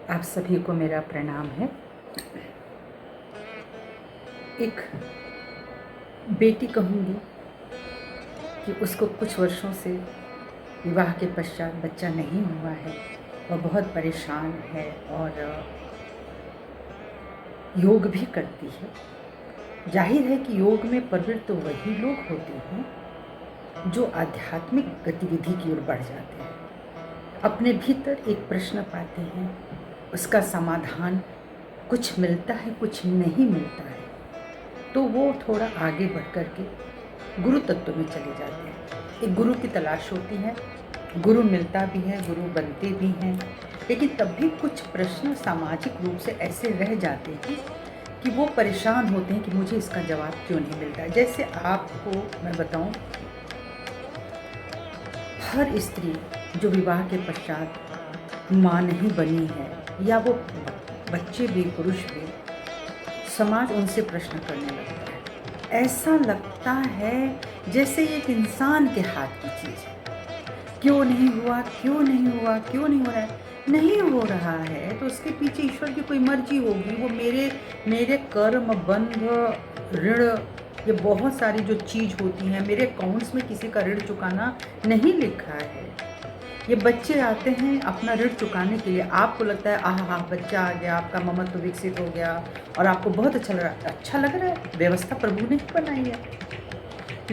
आप सभी को मेरा प्रणाम है। एक बेटी कहूँगी कि उसको कुछ वर्षों से विवाह के पश्चात बच्चा नहीं हुआ है। वह बहुत परेशान है और योग भी करती है। जाहिर है कि योग में प्रवृत्त तो वही लोग होते हैं जो आध्यात्मिक गतिविधि की ओर बढ़ जाते हैं, अपने भीतर एक प्रश्न पाते हैं, उसका समाधान कुछ मिलता है, कुछ नहीं मिलता है, तो वो थोड़ा आगे बढ़ कर के गुरु तत्व में चले जाते हैं। एक गुरु की तलाश होती है, गुरु मिलता भी है, गुरु बनते भी हैं, लेकिन तब भी कुछ प्रश्न सामाजिक रूप से ऐसे रह जाते हैं कि वो परेशान होते हैं कि मुझे इसका जवाब क्यों नहीं मिलता है। जैसे आपको मैं बताऊं, हर स्त्री जो विवाह के पश्चात माँ नहीं बनी है या वो बच्चे भी पुरुष भी, समाज उनसे प्रश्न करने लगता है। ऐसा लगता है जैसे एक इंसान के हाथ की चीज़ है। क्यों नहीं हुआ, क्यों नहीं हुआ, क्यों नहीं हो रहा है? नहीं हो रहा है तो उसके पीछे ईश्वर की कोई मर्जी होगी। वो मेरे कर्म, बंध, ऋण, ये बहुत सारी जो चीज़ होती हैं, मेरे अकाउंट्स में किसी का ऋण चुकाना नहीं लिखा है। ये बच्चे आते हैं अपना ऋण चुकाने के लिए। आपको लगता है आह हा बच्चा आ गया, आपका ममत्व विकसित हो गया और आपको बहुत अच्छा लग रहा है। व्यवस्था प्रभु ने ही बनाई है,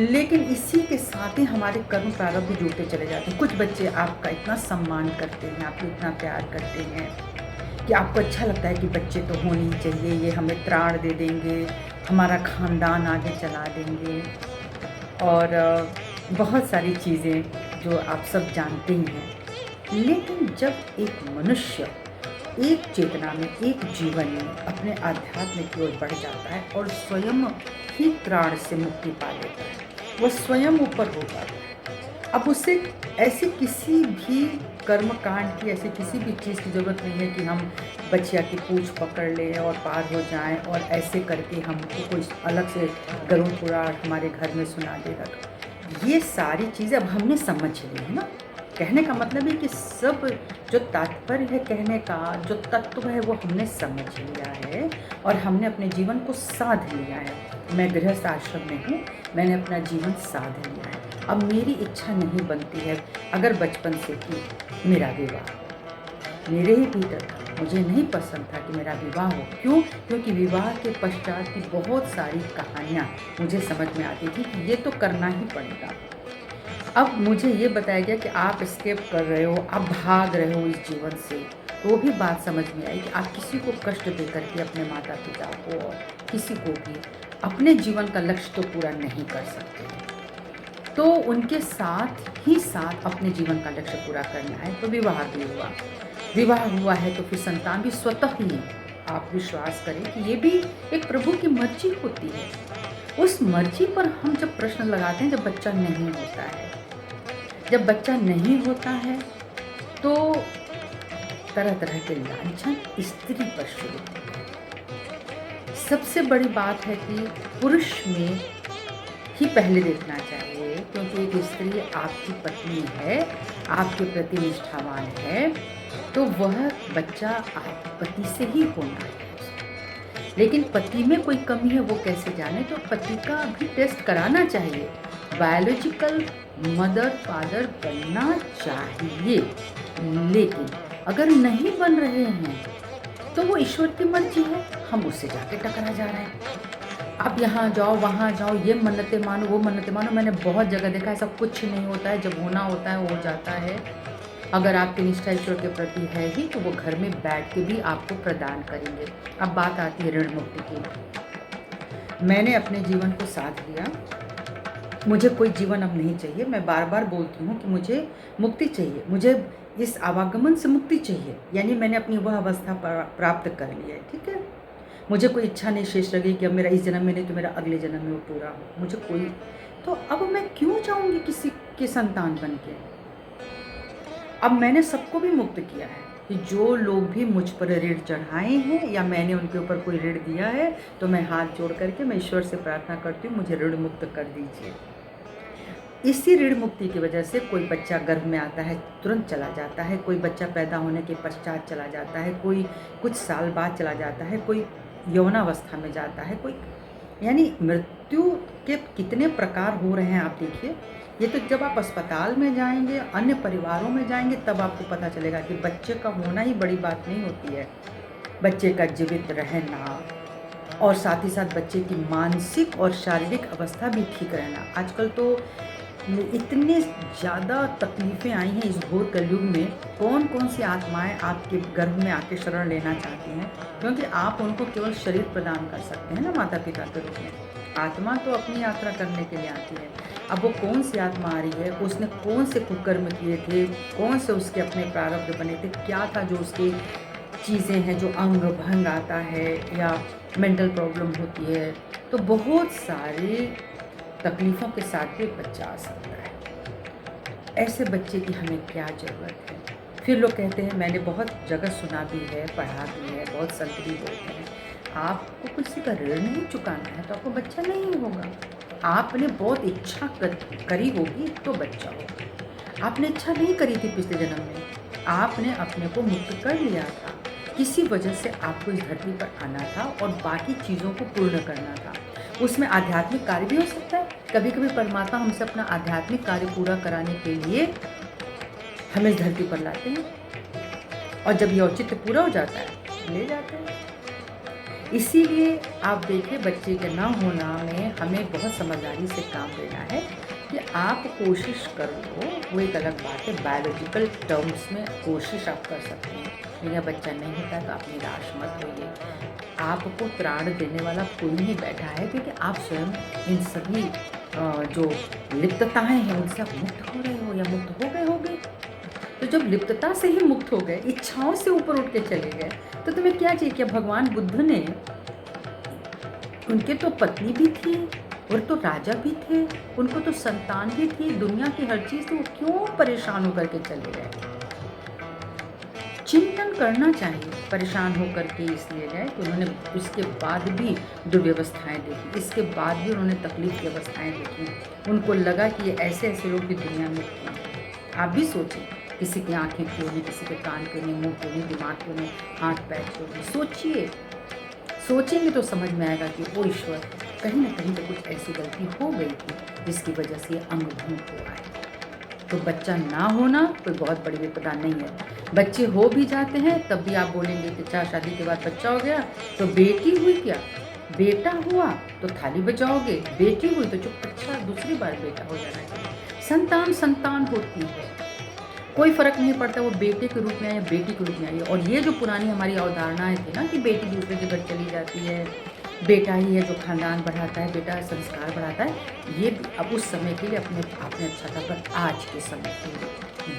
लेकिन इसी के साथ ही हमारे कर्म प्रारब्ध जुड़ते चले जाते हैं। कुछ बच्चे आपका इतना सम्मान करते हैं, आपको इतना प्यार करते हैं कि आपको अच्छा लगता है कि बच्चे तो होने ही चाहिए, ये हमें त्राण दे देंगे, हमारा खानदान आगे चला देंगे और बहुत सारी चीज़ें जो आप सब जानते ही हैं। लेकिन जब एक मनुष्य एक चेतना में, एक जीवन में अपने आध्यात्म की ओर बढ़ जाता है और स्वयं ही त्राण से मुक्ति पा लेता है, वह स्वयं ऊपर हो जाता है। अब उसे ऐसे किसी भी कर्म कांड की, ऐसी किसी भी चीज़ की ज़रूरत नहीं है कि हम बच्चिया की पूँछ पकड़ लें और पार हो जाएं और ऐसे करके हमको कोई अलग से गरुड़ पुराण हमारे घर में सुना देगा। ये सारी चीज़ें अब हमने समझ ली है ना। कहने का मतलब है कि सब जो तात्पर्य है कहने का, जो तत्व है, वो हमने समझ लिया है और हमने अपने जीवन को साध लिया है। मैं गृहस्थ आश्रम में हूँ, मैंने अपना जीवन साध लिया है। अब मेरी इच्छा नहीं बनती है, अगर बचपन से कि मेरा विवाह मेरे ही भीतर था, मुझे नहीं पसंद था कि मेरा विवाह हो। क्यों? क्योंकि विवाह के पश्चात की बहुत सारी कहानियाँ मुझे समझ में आती थी कि ये तो करना ही पड़ेगा। अब मुझे ये बताया गया कि आप एस्केप कर रहे हो, आप भाग रहे हो इस जीवन से, तो वो भी बात समझ में आई कि आप किसी को कष्ट दे करके अपने माता पिता को और किसी को भी अपने जीवन का लक्ष्य तो पूरा नहीं कर सकते, तो उनके साथ ही साथ अपने जीवन का लक्ष्य पूरा करना है। तो विवाह भी हुआ, विवाह हुआ है तो फिर संतान भी स्वतः ही, आप विश्वास करें कि ये भी एक प्रभु की मर्जी होती है। उस मर्जी पर हम जब प्रश्न लगाते हैं, जब बच्चा नहीं होता है, जब बच्चा नहीं होता है तो तरह तरह के लांछन स्त्री पर शुरू होते हैं। सबसे बड़ी बात है कि पुरुष में ही पहले देखना चाहिए, क्योंकि एक स्त्री आपकी पत्नी है, आपके प्रति निष्ठावान है, तो वह बच्चा आपके पति से ही होना है। लेकिन पति में कोई कमी है वो कैसे जाने? तो पति का भी टेस्ट कराना चाहिए, बायोलॉजिकल मदर फादर बनना चाहिए। लेकिन अगर नहीं बन रहे हैं तो वो ईश्वर की मर्जी है, हम उससे जाके टकरा जा रहे हैं। आप यहाँ जाओ, वहाँ जाओ, ये मन्नतें मानो, वो मन्नतें मानो। मैंने बहुत जगह देखा है, ऐसा कुछ नहीं होता है। जब होना होता है हो जाता है। अगर आपकी निष्ठा ईश्वर के प्रति है ही तो वो घर में बैठ के भी आपको प्रदान करेंगे। अब बात आती है ऋण मुक्ति की। मैंने अपने जीवन को साध लिया, मुझे कोई जीवन अब नहीं चाहिए। मैं बार बार बोलती हूँ कि मुझे मुक्ति चाहिए, मुझे इस आवागमन से मुक्ति चाहिए, यानी मैंने अपनी वह अवस्था प्राप्त कर ली है। ठीक है, मुझे कोई इच्छा नहीं शेष लगी कि अब मेरा इस जन्म में नहीं तो मेरा अगले जन्म में वो पूरा हो। मुझे कोई, तो अब मैं क्यों चाहूँगी किसी के संतान बन के? अब मैंने सबको भी मुक्त किया है कि जो लोग भी मुझ पर ऋण चढ़ाए हैं या मैंने उनके ऊपर कोई ऋण दिया है, तो मैं हाथ जोड़ करके मैं ईश्वर से प्रार्थना करती हूँ, मुझे ऋण मुक्त कर दीजिए। इसी ऋण मुक्ति की वजह से कोई बच्चा गर्भ में आता है तुरंत चला जाता है, कोई बच्चा पैदा होने के पश्चात चला जाता है, कोई कुछ साल बाद चला जाता है, कोई यौनावस्था में जाता है, कोई, यानी मृत्यु के कितने प्रकार हो रहे हैं आप देखिए। ये तो जब आप अस्पताल में जाएंगे, अन्य परिवारों में जाएंगे, तब आपको पता चलेगा कि बच्चे का होना ही बड़ी बात नहीं होती है। बच्चे का जीवित रहना और साथ ही साथ बच्चे की मानसिक और शारीरिक अवस्था भी ठीक रहना। आजकल तो इतने ज़्यादा तकलीफ़ें आई हैं इस घोर कलयुग में। कौन कौन सी आत्माएं आपके गर्भ में आके शरण लेना चाहती हैं, क्योंकि आप उनको केवल शरीर प्रदान कर सकते हैं ना माता पिता के रूप में। आत्मा तो अपनी यात्रा करने के लिए आती है। अब वो कौन सी आत्मा आ रही है, उसने कौन से कुकर्म किए थे, कौन से उसके अपने प्रारब्ध बने थे, क्या था जो उसकी चीज़ें हैं, जो अंग भंग आता है या मेंटल प्रॉब्लम होती है, तो बहुत सारी तकलीफ़ों के साथ भी बच्चा आ सकता है। ऐसे बच्चे की हमें क्या ज़रूरत है। फिर लोग कहते हैं, मैंने बहुत जगह सुना भी है, पढ़ा भी है, बहुत संत भी बोलते हैं, आपको किसी का ऋण नहीं चुकाना है तो आपको बच्चा नहीं होगा। आपने बहुत इच्छा करी होगी तो बच्चा होगा। आपने इच्छा नहीं करी थी पिछले जन्म में, आपने अपने को मुक्त कर लिया था, किसी वजह से आपको इस धरती पर आना था और बाकी चीज़ों को पूर्ण करना था। उसमें आध्यात्मिक कार्य भी हो सकता है। कभी कभी परमात्मा हमसे अपना आध्यात्मिक कार्य पूरा कराने के लिए हमें इस धरती पर लाते हैं, और जब ये औचित्य पूरा हो जाता है ले जाते हैं। इसीलिए आप देखिए, बच्चे के ना होना में हमें बहुत समझदारी से काम लेना है कि आप कोशिश कर लो। वो एक अलग बात है, बायोलॉजिकल टर्म्स में कोशिश आप कर सकते हैं। मेरा बच्चा नहीं होता तो आप निराश मत होइए। आपको त्राण देने वाला कोई नहीं बैठा है, क्योंकि आप स्वयं इन सभी जो लिप्तताएं हैं उनसे आप मुक्त हो रहे हो या मुक्त हो गए होगे। तो जब लिप्तता से ही मुक्त हो गए, इच्छाओं से ऊपर उठ के चले गए, तो तुम्हें क्या चाहिए। कि भगवान बुद्ध ने, उनके तो पत्नी भी थी और तो राजा भी थे, उनको तो संतान भी थी, दुनिया की हर चीज़ से वो क्यों परेशान होकर के चले गए। चिंतन करना चाहिए। परेशान होकर के इसलिए गए कि उन्होंने इसके बाद भी दुर्व्यवस्थाएं देखी, इसके बाद भी उन्होंने तकलीफ की अवस्थाएं देखी। उनको लगा कि ये ऐसे ऐसे लोग भी दुनिया में थे। आप भी सोचिए, किसी की आंखें क्यों नहीं, किसी के कान क्यों नहीं, मुंह क्यों नहीं, दिमाग क्यों नहीं, हाथ पैर क्यों नहीं। सोचिए, सोचेंगे तो समझ में आएगा कि ओ ईश्वर, कहीं ना कहीं तो कुछ ऐसी गलती हो गई थी जिसकी वजह से ये अंग भंग हुआ है। तो बच्चा ना होना कोई बहुत बड़ी विपदा नहीं है। बच्चे हो भी जाते हैं तब भी आप बोलेंगे कि अच्छा शादी के बाद बच्चा हो गया तो बेटी हुई क्या, बेटा हुआ तो थाली बजाओगे, बेटी हुई तो चुप, अच्छा दूसरी बार बेटा हो जाना चाहिए। संतान संतान होती है, कोई फ़र्क नहीं पड़ता वो बेटे के रूप में आए या बेटी के रूप में आई। और ये जो पुरानी हमारी अवधारणाएं थी ना कि बेटी दूसरे के घर चली जाती है, बेटा ही है जो खानदान बढ़ाता है, बेटा संस्कार बढ़ाता है, ये अब उस समय के लिए अपने आपने अच्छा था। पर आज के समय के लिए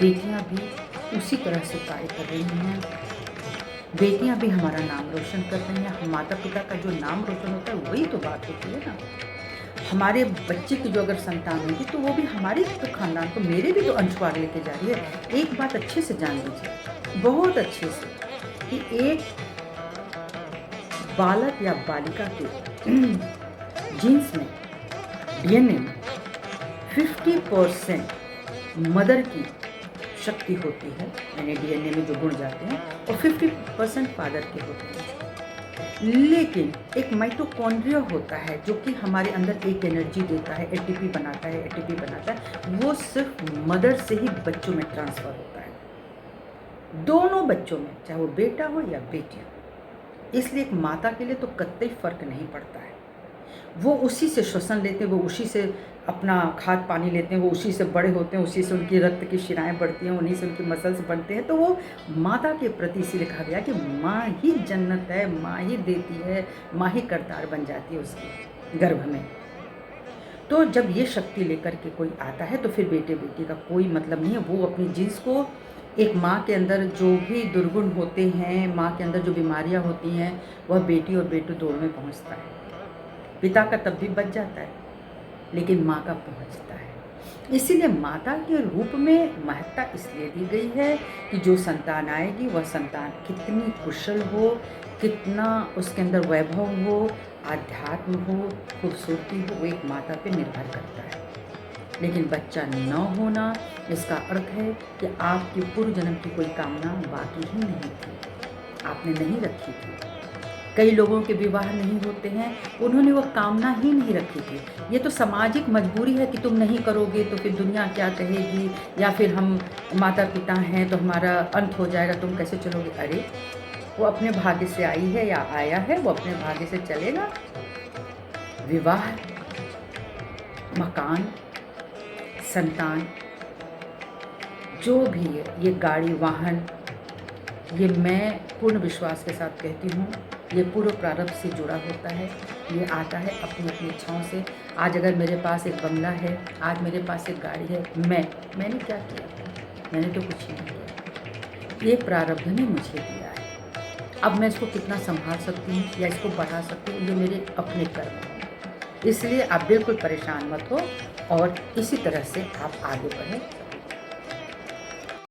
बेटियां भी उसी तरह से कार्य कर रही हैं। बेटियां भी हमारा नाम रोशन कर रही हैं। हम माता पिता का जो नाम रोशन होता है वही तो बात होती है ना। हमारे बच्चे की जो अगर संतान होगी तो वो भी हमारे तो खानदान को, मेरे भी तो अंशवार लेके जा रही है। एक बात अच्छे से जान लीजिए, बहुत अच्छे से, कि एक बालक या बालिका के जीन्स में, डीएनए में 50% मदर की शक्ति होती है, यानी डीएनए में जो गुण जाते हैं, और 50% फादर के होते हैं। लेकिन एक माइटोकॉन्ड्रिया होता है जो कि हमारे अंदर एक एनर्जी देता है, एटीपी बनाता है, वो सिर्फ मदर से ही बच्चों में ट्रांसफ़र होता है, दोनों बच्चों में, चाहे वो बेटा हो या बेटी हो। इसलिए एक माता के लिए तो कतई फ़र्क नहीं पड़ता है। वो उसी से श्वसन लेते हैं, वो उसी से अपना खाद पानी लेते हैं, वो उसी से बड़े होते हैं, उसी से उनकी रक्त की शिराएँ बढ़ती हैं, उन्हीं से उनकी मसल्स बनते हैं। तो वो माता के प्रति इसी लिखा गया कि माँ ही जन्नत है, माँ ही देती है, माँ ही करतार बन जाती है उसके गर्भ में। तो जब ये शक्ति लेकर के कोई आता है तो फिर बेटे बेटी का कोई मतलब नहीं है। वो अपनी जीन्स को, एक माँ के अंदर जो भी दुर्गुण होते हैं, माँ के अंदर जो बीमारियाँ होती हैं, वह बेटी और बेटू दोनों में पहुँचता है। पिता का तब भी बच जाता है, लेकिन माँ का पहुँचता है। इसीलिए माता के रूप में महत्ता इसलिए दी गई है कि जो संतान आएगी वह संतान कितनी कुशल हो, कितना उसके अंदर वैभव हो, आध्यात्म हो, खूबसूरती हो, वो एक माता पे निर्भर करता है। लेकिन बच्चा न होना इसका अर्थ है कि आपकी पूर्व जन्म की कोई कामना बाकी ही नहीं थी, आपने नहीं रखी थी। कई लोगों के विवाह नहीं होते हैं, उन्होंने वो कामना ही नहीं रखी थी। ये तो सामाजिक मजबूरी है कि तुम नहीं करोगे तो फिर दुनिया क्या कहेगी, या फिर हम माता-पिता हैं तो हमारा अंत हो जाएगा, तुम कैसे चलोगे? अरे! वो अपने भाग्य से आई है या आया है, वो अपने भाग्य से चलेगा। विवाह, मकान, संतान, जो भी है, ये गाड़ी, वाहन, ये मैं पूर्ण विश्वास के साथ कहती हूँ, ये पूर्व प्रारब्ध से जुड़ा होता है। ये आता है अपनी-अपनी इच्छाओं से। आज अगर मेरे पास एक बंगला है, आज मेरे पास एक गाड़ी है, मैंने क्या किया? मैंने तो कुछ नहीं किया। ये प्रारब्ध ने मुझे दिया है। अब मैं इसको कितना सँभाल सकती हूँ या इसको बढ़ा सकती हूँ, ये मेरे अपने कर्म हैं। इसलिए आप बिल्कुल परेशान मत हो और इसी तरह से आप आगे बढ़ें।